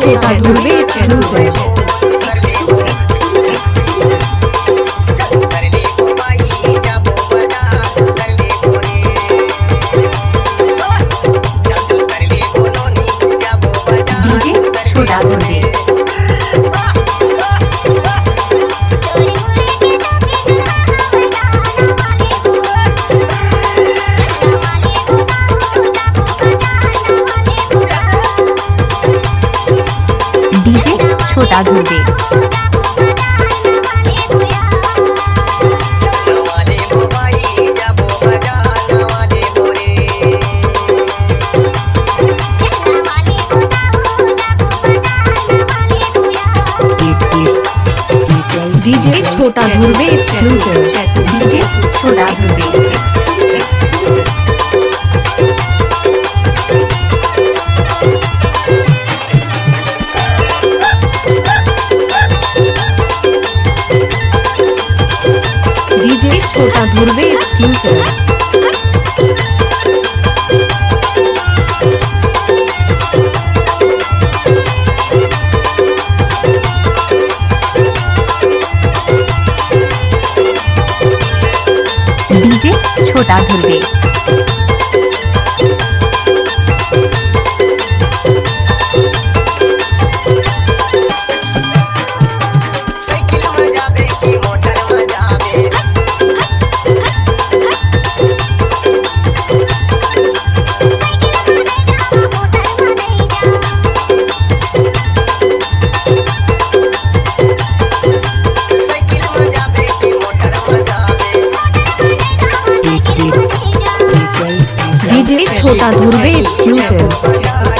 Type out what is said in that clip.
छोटा ध्रुवे एक्सक्लूसिव। छोटा ध्रुवे डीजे छोटा ध्रुवे डीजे छोटा ध्रुवे एक्सक्लूसिव। डीजे छोटा ध्रुवे डीजे छोटा ध्रुवे एक्सक्लूसिव। डीजे छोटा ध्रुवे डीजे छोटा ध्रुवे एक्सक्लूसिव।